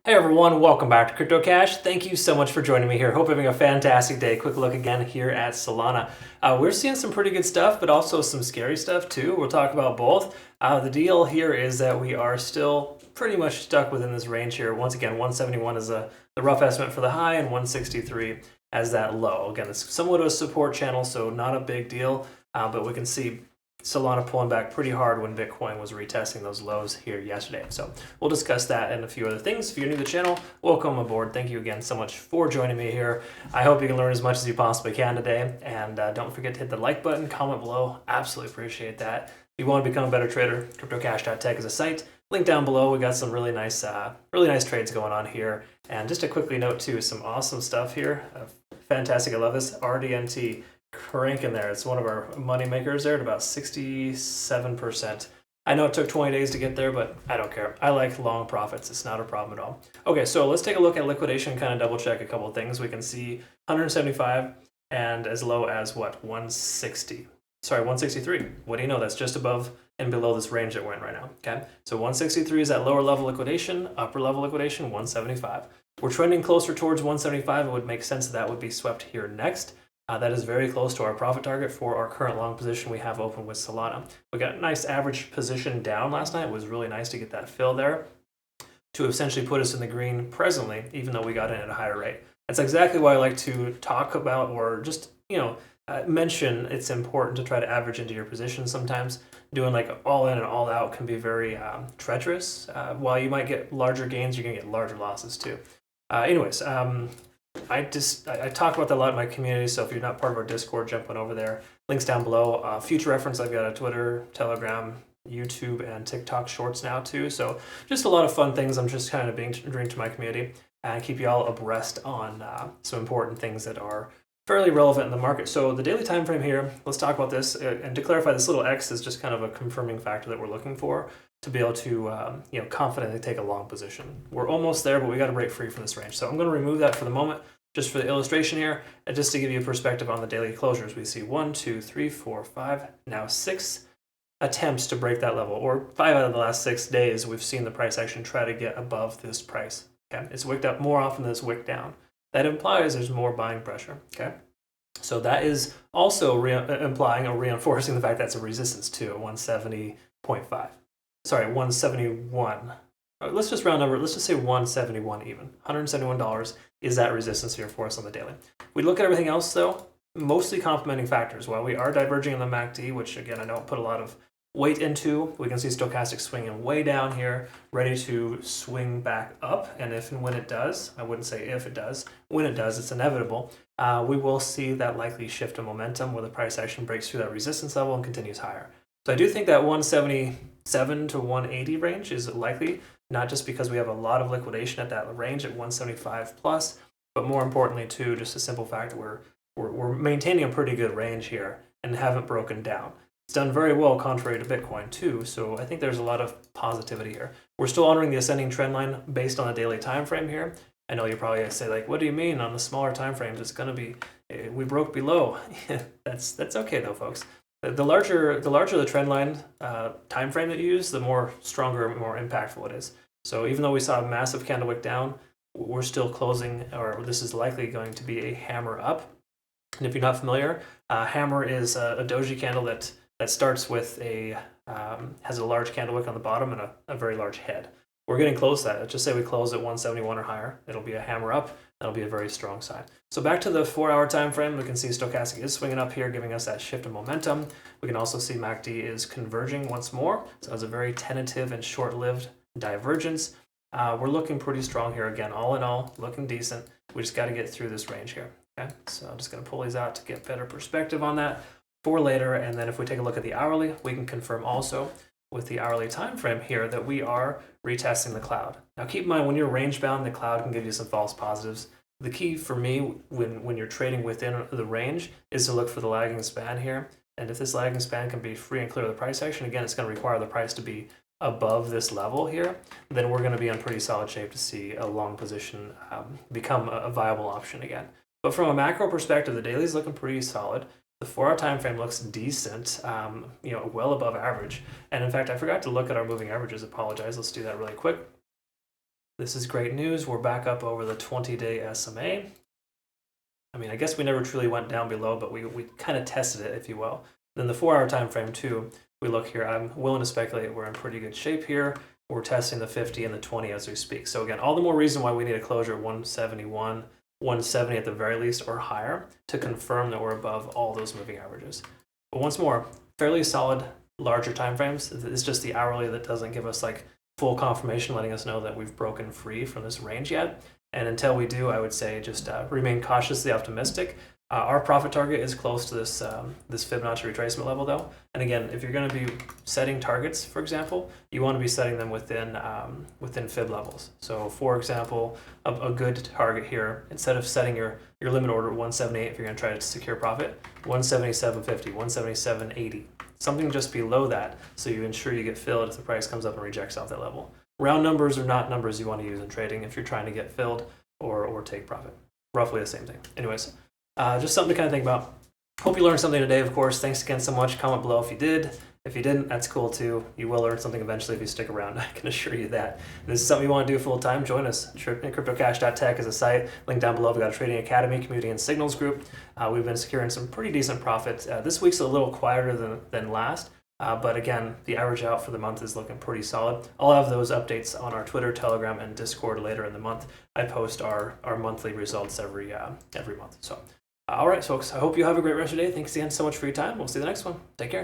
Hey everyone, welcome back to CryptoCache. Thank you so much for joining me here. Hope you're having a fantastic day. Quick look again here at Solana. We're seeing some pretty good stuff, but also some scary stuff too. We'll talk about both. The deal here is that we are still pretty much stuck within this range here. Once again, 171 is the rough estimate for the high and 163 as that low. Again, it's somewhat of a support channel, so not a big deal, but we can see Solana pulling back pretty hard when Bitcoin was retesting those lows here yesterday. So we'll discuss that and a few other things. If you're new to the channel, welcome aboard. Thank you again so much for joining me here. I hope you can learn as much as you possibly can today. And don't forget to hit the like button, comment below. Absolutely appreciate that. If you want to become a better trader, CryptoCache.tech is a site. Link down below. We got some really nice trades going on here. And just to quickly note too, some awesome stuff here. Fantastic. I love this RDNT cranking there. It's one of our money makers there at about 67%. I know it took 20 days to get there, but I don't care. I like long profits. It's not a problem at all. Okay, so let's take a look at liquidation, kind of double check a couple of things. We can see 175 and as low as what? 160. Sorry, 163. What do you know? That's just above and below this range that we're in right now. Okay, so 163 is that lower level liquidation, upper level liquidation, 175. We're trending closer towards 175. It would make sense that would be swept here next. That is very close to our profit target for our current long position we have open with Solana. We got a nice average position down last night. It was really nice to get that fill there to essentially put us in the green presently, even though we got in at a higher rate. That's exactly why I like to talk about or just, mention it's important to try to average into your position sometimes. Doing like all in and all out can be very treacherous. While you might get larger gains, you're going to get larger losses too. I talk about that a lot in my community, so if you're not part of our Discord, jump on over there. Links down below. Future reference, I've got a Twitter, Telegram, YouTube, and TikTok shorts now too. So just a lot of fun things I'm just kind of bringing to my community and keep you all abreast on some important things that are fairly relevant in the market. So the daily time frame here, let's talk about this. And to clarify, this little X is just kind of a confirming factor that we're looking for to be able to confidently take a long position. We're almost there, but we got to break free from this range. So I'm going to remove that for the moment, just for the illustration here, and just to give you a perspective on the daily closures. We see 1, 2, 3, 4, 5, now 6 attempts to break that level, or 5 out of the last 6 days we've seen the price action try to get above this price. Okay, it's wicked up more often than it's wicked down. That implies there's more buying pressure. Okay, so that is also implying or reinforcing the fact that's a resistance to 170.5. Sorry, 171. Let's just round number. Let's just say 171 even. $171 is that resistance here for us on the daily. We look at everything else though, mostly complementing factors. While we are diverging in the MACD, which again I don't put a lot of weight into, we can see stochastic swinging way down here, ready to swing back up. And if and when it does, I wouldn't say if it does, when it does, it's inevitable. We will see that likely shift in momentum where the price action breaks through that resistance level and continues higher. So I do think that 177 to 180 range is likely, not just because we have a lot of liquidation at that range at 175 plus, but more importantly too, just a simple fact we're maintaining a pretty good range here and haven't broken down. It's done very well contrary to Bitcoin too, so I think there's a lot of positivity here. We're still honoring the ascending trend line based on a daily time frame here. I know you probably say like, what do you mean on the smaller time frames? It's going to be we broke below. That's okay though, folks. The larger the trend line time frame that you use, the more stronger, more impactful it is. So even though we saw a massive candle wick down, we're still closing, or this is likely going to be a hammer up. And if you're not familiar, hammer is a doji candle that starts with has a large candle wick on the bottom and a very large head. We're getting close to that. Let's just say we close at 171 or higher. It'll be a hammer up. That'll be a very strong sign. So back to the 4-hour time frame, we can see stochastic is swinging up here, giving us that shift in momentum. We can also see MACD is converging once more. So it's a very tentative and short-lived divergence. We're looking pretty strong here again. All in all, looking decent. We just got to get through this range here. Okay, so I'm just going to pull these out to get better perspective on that for later. And then if we take a look at the hourly, we can confirm also with the hourly time frame here that we are retesting the cloud. Now keep in mind, when you're range bound, the cloud can give you some false positives. The key for me when you're trading within the range is to look for the lagging span here. And if this lagging span can be free and clear of the price action, again, it's going to require the price to be above this level here, then we're going to be in pretty solid shape to see a long position become a viable option again. But from a macro perspective, the daily is looking pretty solid. The 4-hour time frame looks decent, well above average. And in fact, I forgot to look at our moving averages. Apologize. Let's do that really quick. This is great news. We're back up over the 20-day SMA. I mean, I guess we never truly went down below, but we kind of tested it, if you will. Then the 4-hour time frame too, we look here, I'm willing to speculate we're in pretty good shape here. We're testing the 50 and the 20 as we speak. So again, all the more reason why we need a closure at 171, 170 at the very least or higher to confirm that we're above all those moving averages. But once more, fairly solid larger time frames. It's just the hourly that doesn't give us like full confirmation, letting us know that we've broken free from this range yet. And until we do, I would say just remain cautiously optimistic. Our profit target is close to this this Fibonacci retracement level, though. And again, if you're going to be setting targets, for example, you want to be setting them within within Fib levels. So, for example, a good target here, instead of setting your limit order at 178 if you're going to try to secure profit, 177.50, 177.80, something just below that, so you ensure you get filled if the price comes up and rejects off that level. Round numbers are not numbers you want to use in trading if you're trying to get filled or take profit. Roughly the same thing. Anyways. Just something to kind of think about. Hope you learned something today, of course. Thanks again so much. Comment below if you did. If you didn't, that's cool too. You will learn something eventually if you stick around. I can assure you that. If this is something you want to do full time, join us. CryptoCache.tech is a site. Link down below. We've got a trading academy, community, and signals group. We've been securing some pretty decent profits. This week's a little quieter than last. But again, the average out for the month is looking pretty solid. I'll have those updates on our Twitter, Telegram, and Discord later in the month. I post our monthly results every month. So. All right, folks, I hope you have a great rest of your day. Thanks again so much for your time. We'll see you the next one. Take care.